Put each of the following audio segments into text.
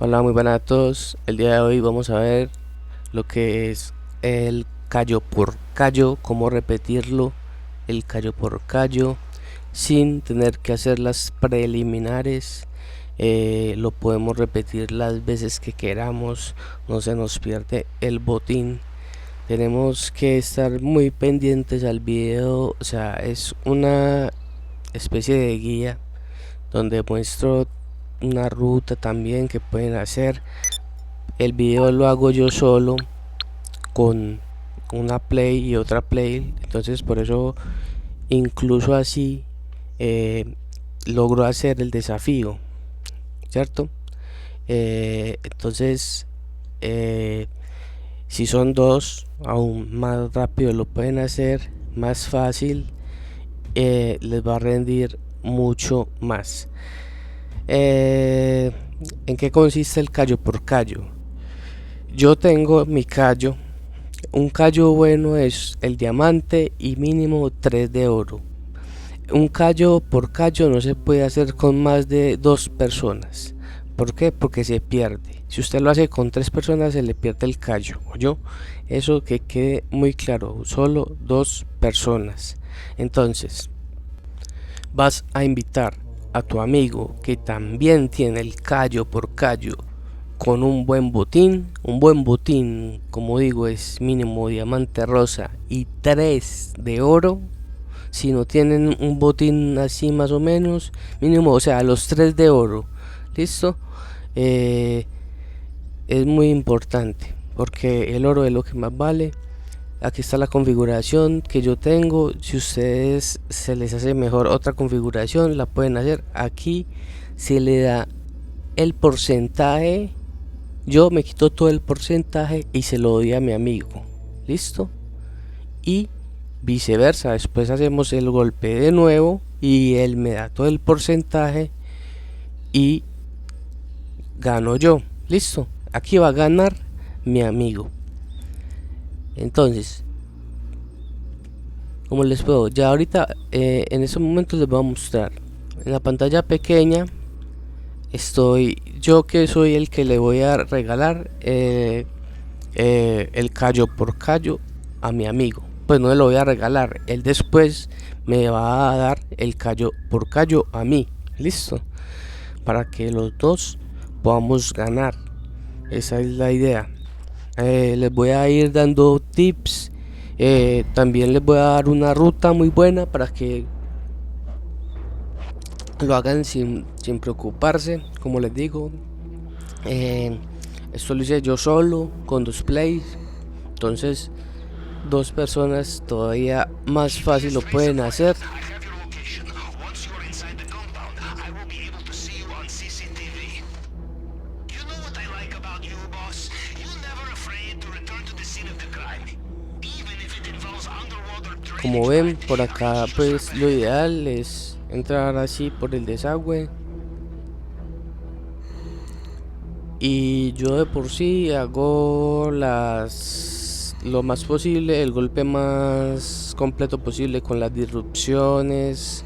Hola, muy buenas a todos. El día de hoy vamos a ver lo que es el callo por callo, cómo repetirlo, el callo por callo, sin tener que hacer las preliminares. Lo podemos repetir las veces que queramos, no se nos pierde el botín. Tenemos que estar muy pendientes al video, o sea, es una especie de guía donde muestro una ruta también que pueden hacer. El video lo hago yo solo con una play y otra play, entonces por eso incluso así logro hacer el desafío, ¿cierto? Entonces eh, si son dos, aún más rápido lo pueden hacer, más fácil, les va a rendir mucho más. Eh, ¿En qué consiste el callo por callo? Yo tengo mi callo. Un callo bueno es el diamante y mínimo 3 de oro. Un callo por callo no se puede hacer con más de 2 personas. ¿Por qué? Porque se pierde. Si usted lo hace con 3 personas se le pierde el callo. ¿Oyó? Eso que quede muy claro. Solo 2 personas. Entonces, vas a invitar a tu amigo que también tiene el callo por callo con un buen botín, como digo, es mínimo diamante rosa y 3 de oro. Si no tienen un botín así más o menos, mínimo, o sea, los 3 de oro, listo. Eh, es muy importante porque el oro es lo que más vale. Aquí está la configuración que yo tengo. Si ustedes se les hace mejor otra configuración, la pueden hacer. Aquí se le da el porcentaje. Yo me quito todo el porcentaje y se lo doy a mi amigo. ¿Listo? Y viceversa. Después hacemos el golpe de nuevo y él me da todo el porcentaje y gano yo. ¿Listo? Aquí va a ganar mi amigo. Entonces, como les puedo, ya ahorita en estos momentos les voy a mostrar. En la pantalla pequeña estoy yo, que soy el que le voy a regalar el callo por callo a mi amigo. Pues no le lo voy a regalar, él después me va a dar el callo por callo a mí. Listo, para que los dos podamos ganar. Esa es la idea. Les voy a ir dando tips. También les voy a dar una ruta muy buena para que lo hagan sin preocuparse. Como les digo, esto lo hice yo solo con 2 plays. Entonces 2 personas todavía más fácil lo pueden hacer. Como ven por acá, pues lo ideal es entrar así por el desagüe. Y yo de por sí hago lo más posible, el golpe más completo posible, con las disrupciones,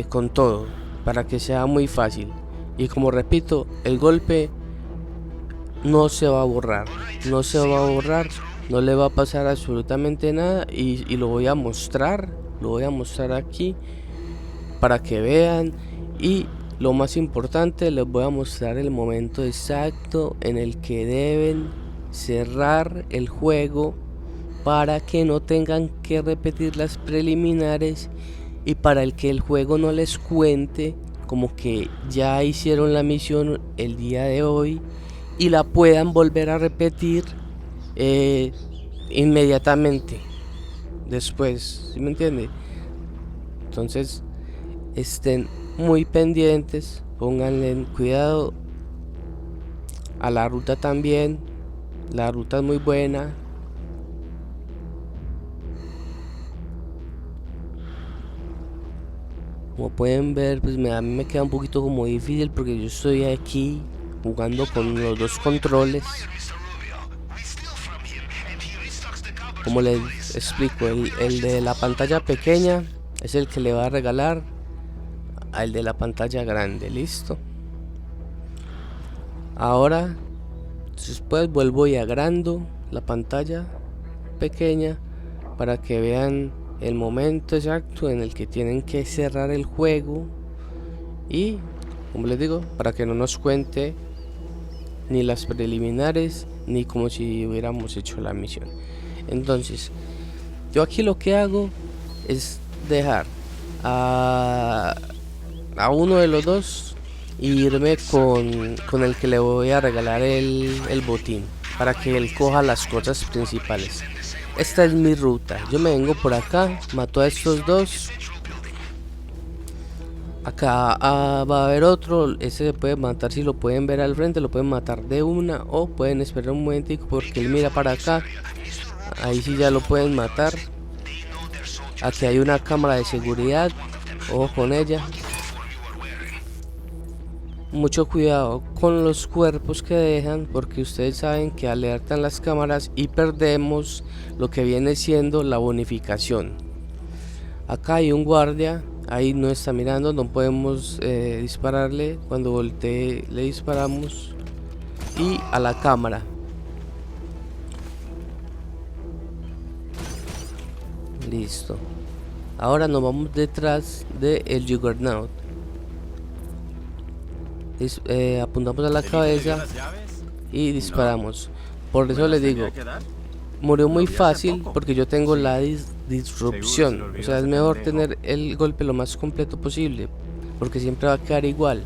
con todo, para que sea muy fácil. Y como repito, el golpe no se va a borrar, no se va a borrar, no le va a pasar absolutamente nada, y lo voy a mostrar, aquí para que vean. Y lo más importante, les voy a mostrar el momento exacto en el que deben cerrar el juego para que no tengan que repetir las preliminares y para el que el juego no les cuente como que ya hicieron la misión el día de hoy y la puedan volver a repetir inmediatamente después. ¿Sí me entiende? Entonces, estén muy pendientes, pónganle cuidado a la ruta también. La ruta es muy buena. Como pueden ver, pues a mí me queda un poquito como difícil porque yo estoy aquí jugando con los 2 controles. Como les explico, el de la pantalla pequeña es el que le va a regalar al de la pantalla grande. Listo. Ahora después vuelvo y agrando la pantalla pequeña para que vean el momento exacto en el que tienen que cerrar el juego, y como les digo, para que no nos cuente ni las preliminares ni como si hubiéramos hecho la misión. Entonces yo aquí lo que hago es dejar a uno de los dos y irme con el que le voy a regalar el botín, para que él coja las cosas principales. Esta es mi ruta. Yo me vengo por acá, mato a estos dos. Acá va a haber otro. Ese se puede matar, si lo pueden ver al frente, lo pueden matar de una, o pueden esperar un momentico porque él mira para acá. Ahí sí ya lo pueden matar. Aquí hay una cámara de seguridad, ojo con ella. Mucho cuidado con los cuerpos que dejan, porque ustedes saben que alertan las cámaras y perdemos lo que viene siendo la bonificación. Acá hay un guardia, ahí no está mirando, no podemos dispararle. Cuando voltee le disparamos. Y a la cámara. Listo. Ahora nos vamos detrás del Juggernaut. Apuntamos a la cabeza y disparamos. Por eso les digo, murió muy fácil porque yo tengo la disrupción. O sea, es mejor tener el golpe lo más completo posible, porque siempre va a quedar igual,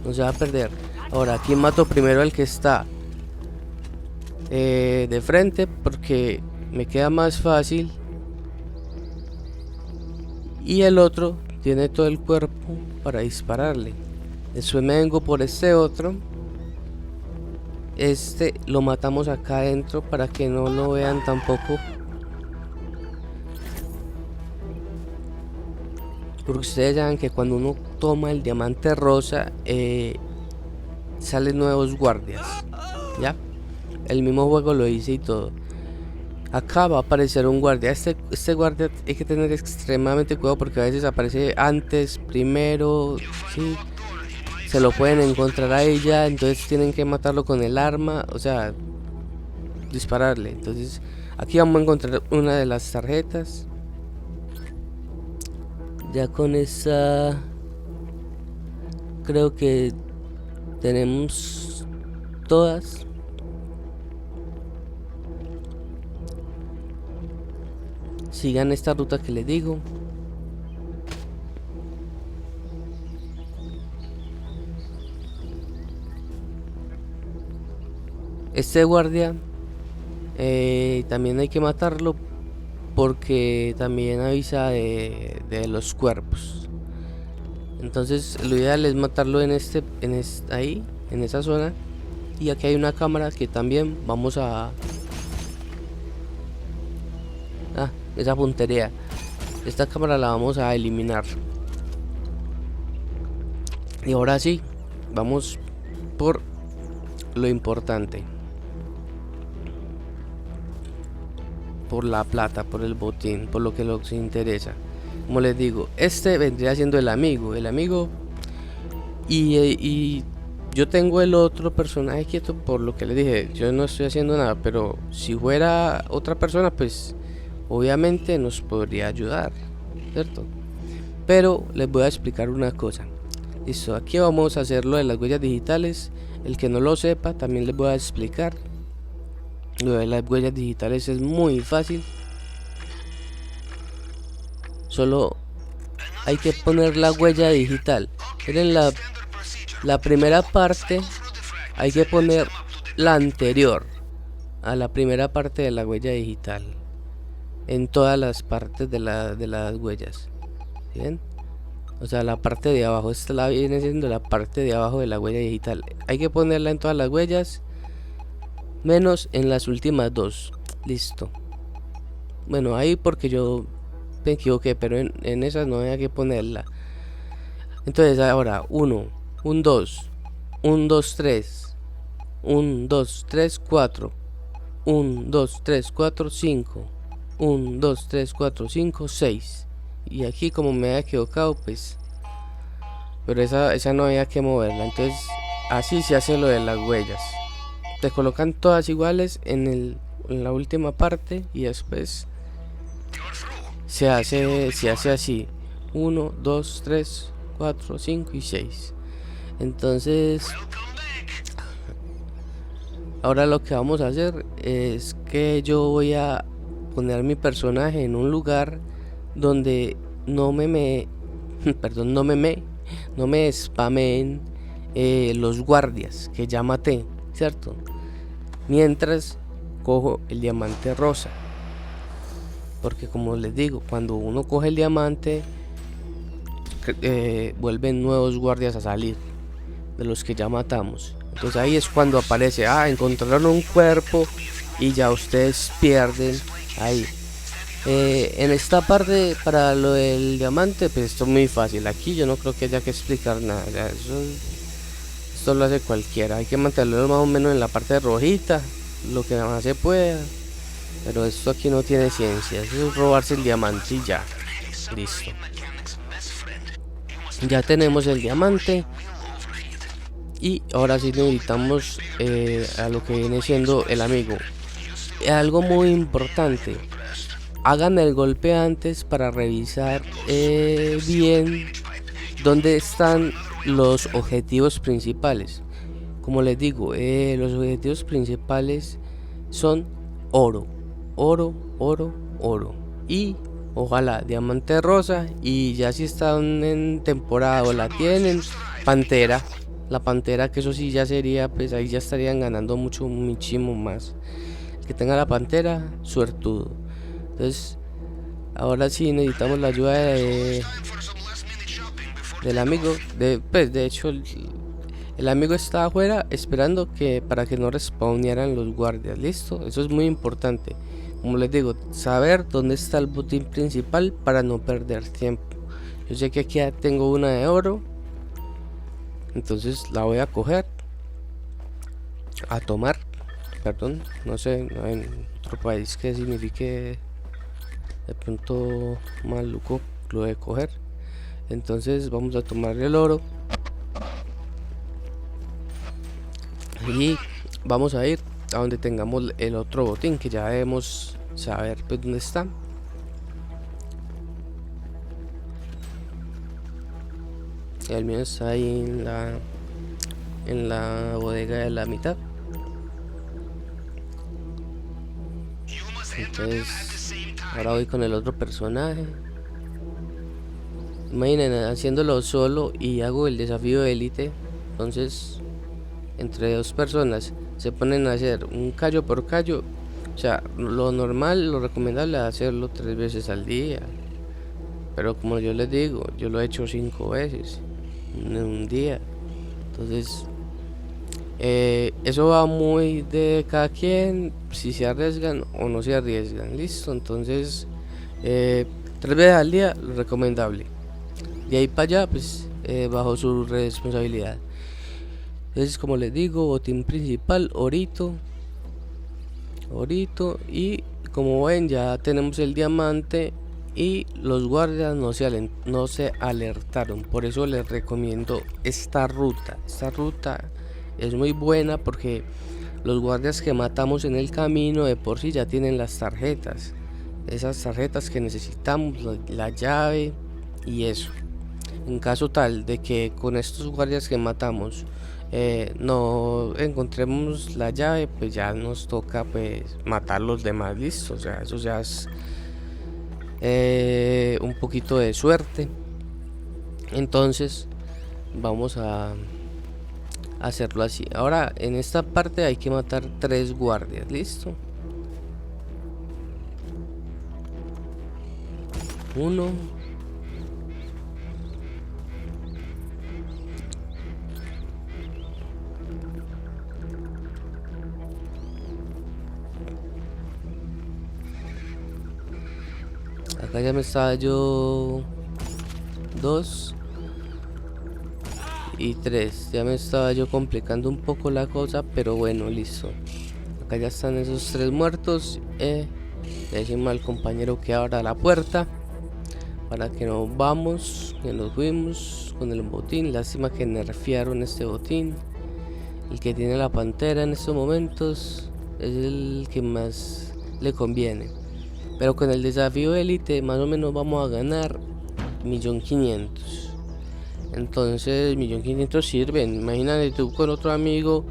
no se va a perder. Ahora, aquí mato primero al que está de frente, porque me queda más fácil. Y el otro tiene todo el cuerpo para dispararle. Después me vengo por este otro. Este lo matamos acá adentro para que no lo vean tampoco, porque ustedes saben que cuando uno toma el diamante rosa salen nuevos guardias. Ya, el mismo juego lo hice y todo. Acá va a aparecer un guardia. Este guardia hay que tener extremadamente cuidado, porque a veces aparece antes, primero, ¿sí? Se lo pueden encontrar a ella, entonces tienen que matarlo con el arma, o sea, dispararle. Entonces aquí vamos a encontrar una de las tarjetas. Ya con esa creo que tenemos todas. Sigan esta ruta que les digo. Este guardia también hay que matarlo, porque también avisa de los cuerpos. Entonces lo ideal es matarlo ahí, en esa zona. Y aquí hay una cámara que también vamos a... esa puntería. Esta cámara la vamos a eliminar. Y ahora sí, vamos por lo importante. Por la plata, por el botín, por lo que nos interesa. Como les digo, este vendría siendo el amigo. Y yo tengo el otro personaje quieto, por lo que les dije, yo no estoy haciendo nada. Pero si fuera otra persona, pues obviamente nos podría ayudar, ¿cierto? Pero les voy a explicar una cosa. Listo, aquí vamos a hacer lo de las huellas digitales. El que no lo sepa, también les voy a explicar. Lo de las huellas digitales es muy fácil. Solo hay que poner la huella digital. Miren, la primera parte hay que poner la anterior a la primera parte de la huella digital en todas las partes de las huellas. ¿Bien? O sea, la parte de abajo, esta viene siendo la parte de abajo de la huella digital. Hay que ponerla en todas las huellas, menos en las últimas dos. Listo. Bueno, ahí porque yo me equivoqué, pero en esas no había que ponerla. Entonces ahora 1, 2, 1, 2, 3, 1, 2, 3, 4, 1, 2, 3, 4, 5, 1, 2, 3, 4, 5, 6. Y aquí como me había equivocado, pues, pero esa no había que moverla. Entonces así se hace lo de las huellas. Te colocan todas iguales en la última parte y después se hace así: 1, 2, 3, 4, 5 y 6. Entonces ahora lo que vamos a hacer es que yo voy a poner mi personaje en un lugar donde no me perdón, no me spamen los guardias que ya maté, ¿cierto? Mientras cojo el diamante rosa, porque como les digo, cuando uno coge el diamante vuelven nuevos guardias a salir de los que ya matamos. Entonces ahí es cuando aparece: encontraron un cuerpo, y ya ustedes pierden ahí. En esta parte, para lo del diamante, pues esto es muy fácil. Aquí yo no creo que haya que explicar nada, ya esto lo hace cualquiera. Hay que mantenerlo más o menos en la parte rojita, lo que más se pueda, pero esto aquí no tiene ciencia. Eso es robarse el diamante y ya, listo. Ya tenemos el diamante y ahora sí necesitamos a lo que viene siendo el amigo. Algo muy importante: hagan el golpe antes para revisar bien dónde están los objetivos principales. Como les digo, los objetivos principales son oro, oro, oro, oro y ojalá diamante rosa, y ya si están en temporada o la tienen, pantera. La pantera, que eso sí ya sería, pues ahí ya estarían ganando muchísimo más. El que tenga la pantera, suertudo. Entonces ahora sí necesitamos la ayuda del amigo. De hecho el amigo está afuera esperando para que no respawnearan los guardias. Listo, eso es muy importante. Como les digo, saber dónde está el botín principal para no perder tiempo. Yo sé que aquí ya tengo una de oro, entonces la voy a coger, a tomar. Perdón, no sé, no en otro país que signifique de pronto maluco lo de coger. Entonces vamos a tomar el oro y vamos a ir a donde tengamos el otro botín, que ya debemos saber pues dónde está. El mío está ahí en la bodega de la mitad. Entonces ahora voy con el otro personaje. Imaginen, haciéndolo solo y hago el desafío de élite. Entonces entre dos personas se ponen a hacer un callo por callo. O sea, lo normal, lo recomendable es hacerlo 3 veces al día, pero como yo les digo, yo lo he hecho 5 veces en un día. Entonces eso va muy de cada quien, si se arriesgan o no se arriesgan. Listo, entonces 3 veces al día, lo recomendable. De ahí para allá, pues bajo su responsabilidad. Entonces, como les digo, botín principal, orito, y como ven ya tenemos el diamante y los guardias no se alertaron. Por eso les recomiendo esta ruta. Esta ruta es muy buena porque los guardias que matamos en el camino de por sí ya tienen las tarjetas, esas tarjetas que necesitamos, la llave y eso. En caso tal de que con estos guardias que matamos no encontremos la llave, pues ya nos toca pues matar los demás. Listo, o sea, eso ya es un poquito de suerte. Entonces vamos a hacerlo así. Ahora en esta parte hay que matar 3 guardias. Listo, 1, acá ya me estaba yo 2 y 3, ya me estaba yo complicando un poco la cosa, pero bueno, listo. Acá ya están esos 3 muertos. Le decimos al compañero que abra la puerta para que nos vamos, que nos fuimos con el botín. Lástima que nerfearon este botín. El que tiene la pantera en estos momentos es el que más le conviene. Pero con el desafío élite más o menos vamos a ganar 1.500.000. Entonces 1.500.000 sirven. Imagínate tú con otro amigo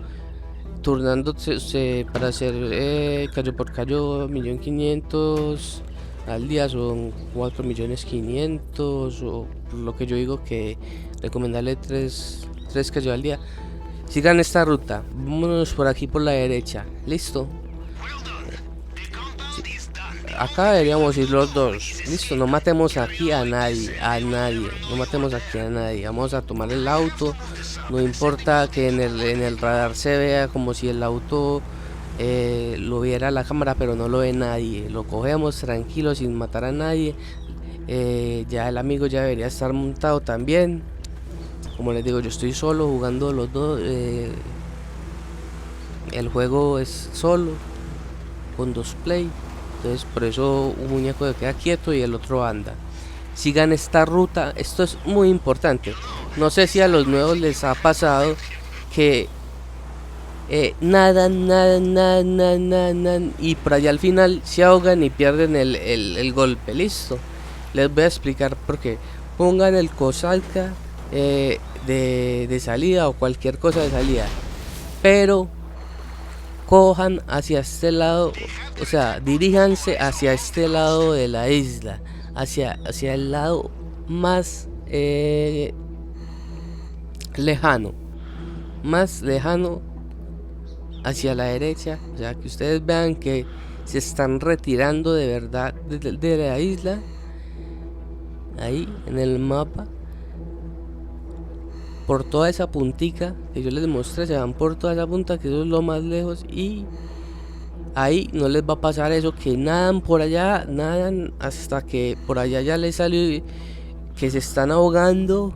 turnándose para hacer callo por callo 1.500.000 al día, son 4.500.000, o lo que yo digo que recomendarle 3 callos al día. Sigan esta ruta, vámonos por aquí por la derecha, listo. Acá deberíamos ir los dos, listo. No matemos aquí a nadie, no matemos aquí a nadie. Vamos a tomar el auto, no importa que en el radar se vea como si el auto lo viera la cámara, pero no lo ve nadie. Lo cogemos tranquilo sin matar a nadie. Ya el amigo ya debería estar montado también. Como les digo, yo estoy solo jugando los dos. El juego es solo, con 2 play. Entonces por eso un muñeco se queda quieto y el otro anda. Sigan esta ruta, esto es muy importante. No sé si a los nuevos les ha pasado que nadan y por allá al final se ahogan y pierden el golpe. Listo, les voy a explicar por qué. Pongan el cosalca de salida o cualquier cosa de salida, pero cojan hacia este lado, o sea, diríjanse hacia este lado de la isla, hacia el lado más lejano, hacia la derecha, o sea, que ustedes vean que se están retirando de verdad de la isla, ahí en el mapa. Por toda esa puntica que yo les mostré, se van por toda esa punta, que eso es lo más lejos, y ahí no les va a pasar eso, que nadan por allá, nadan hasta que por allá ya les salió que se están ahogando,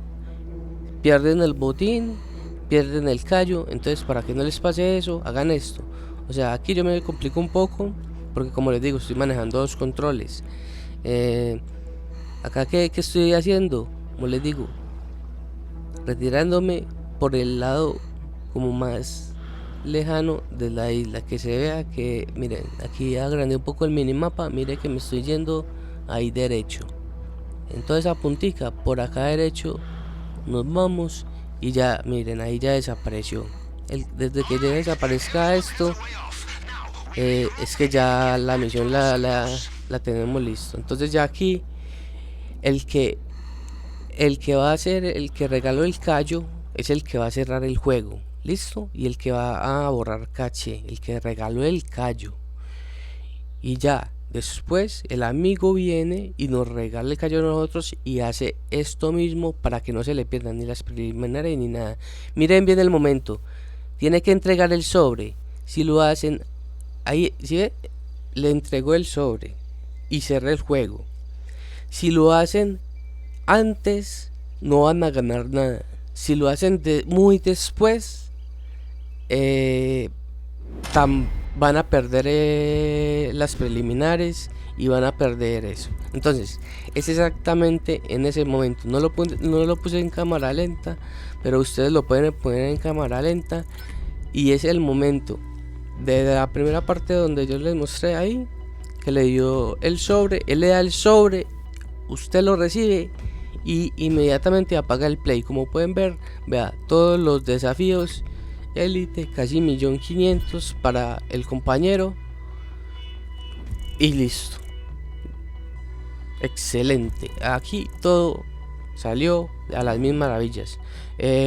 pierden el botín, pierden el callo. Entonces, para que no les pase eso, hagan esto. O sea, aquí yo me complico un poco, porque como les digo, estoy manejando 2 controles. Acá ¿qué estoy haciendo? Como les digo, retirándome por el lado como más lejano de la isla, que se vea que, miren, aquí agrandé un poco el minimapa, mire que me estoy yendo ahí derecho, en toda esa puntica, por acá derecho nos vamos, y ya, miren, ahí ya desapareció. Desde que ya desaparezca esto, es que ya la misión la tenemos listo. Entonces ya aquí el que va a ser el que regaló el callo es el que va a cerrar el juego, listo, y el que va a borrar caché, el que regaló el callo. Y ya después el amigo viene y nos regala el callo a nosotros y hace esto mismo para que no se le pierdan ni las preliminares ni nada. Miren bien el momento, tiene que entregar el sobre. Si lo hacen ahí, ¿sí ve? Le entregó el sobre y cerré el juego. Si lo hacen antes, no van a ganar nada. Si lo hacen muy después, van a perder las preliminares y van a perder eso. Entonces es exactamente en ese momento. No lo puse en cámara lenta, pero ustedes lo pueden poner en cámara lenta, y es el momento de la primera parte donde yo les mostré ahí que le dio el sobre. Él le da el sobre, usted lo recibe y inmediatamente apaga el play. Como pueden ver, vea todos los desafíos élite, casi 1.500.000 para el compañero, y listo. Excelente, aquí todo salió a las mil maravillas.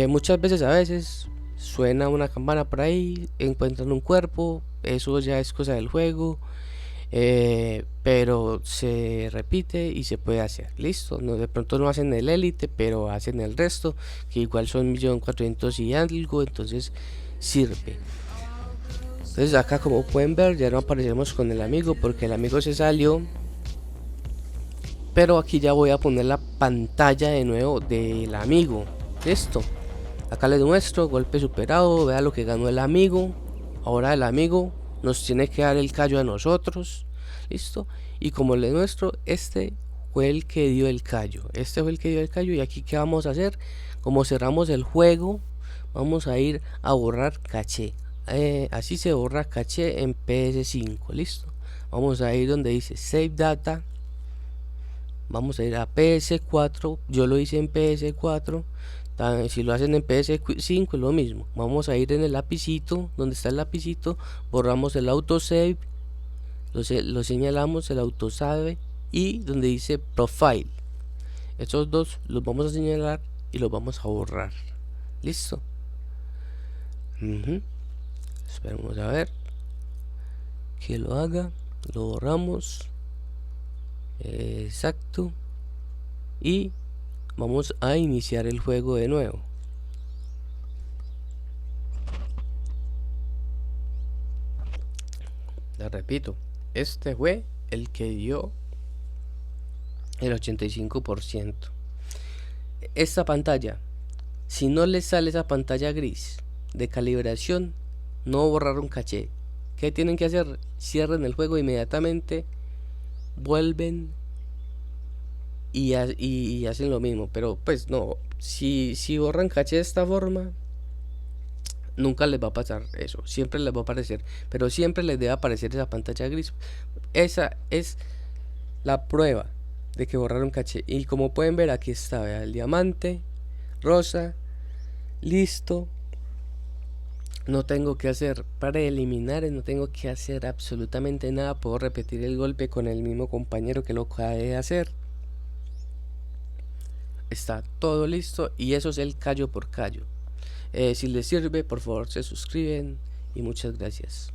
Muchas veces, a veces suena una campana por ahí, encuentran un cuerpo, eso ya es cosa del juego. Pero se repite y se puede hacer, listo. No, de pronto no hacen el élite, pero hacen el resto, que igual son 1.400.000 y algo, entonces sirve. Entonces acá, como pueden ver, ya no aparecemos con el amigo porque el amigo se salió, pero aquí ya voy a poner la pantalla de nuevo del amigo. Listo, acá les muestro golpe superado, vea lo que ganó el amigo. Ahora el amigo nos tiene que dar el callo a nosotros, listo. Y como les muestro, este fue el que dio el callo, y aquí qué vamos a hacer. Como cerramos el juego, vamos a ir a borrar caché. Así se borra caché en PS5. Listo, vamos a ir donde dice Save Data, vamos a ir a PS4. Yo lo hice en PS4. Si lo hacen en PS5 es lo mismo. Vamos a ir en el lapicito, donde está el lapicito, borramos el autosave, lo señalamos, el autosave, y donde dice Profile, estos dos los vamos a señalar y los vamos a borrar. Listo. Esperemos a ver que lo haga. Lo borramos. Exacto. Y vamos a iniciar el juego de nuevo. Les repito, este fue el que dio el 85%. Esta pantalla, si no les sale esa pantalla gris de calibración, no borraron caché. ¿Qué tienen que hacer? Cierren el juego inmediatamente, vuelven y hacen lo mismo. Pero pues no, si borran caché de esta forma, nunca les va a pasar eso. Siempre les va a aparecer, pero siempre les debe aparecer esa pantalla gris. Esa es la prueba de que borraron caché. Y como pueden ver, aquí está, vea, el diamante rosa. Listo. No tengo que hacer preliminares, no tengo que hacer absolutamente nada. Puedo repetir el golpe con el mismo compañero que lo acabé de hacer. Está todo listo y eso es el callo por callo. Si les sirve, por favor se suscriben y muchas gracias.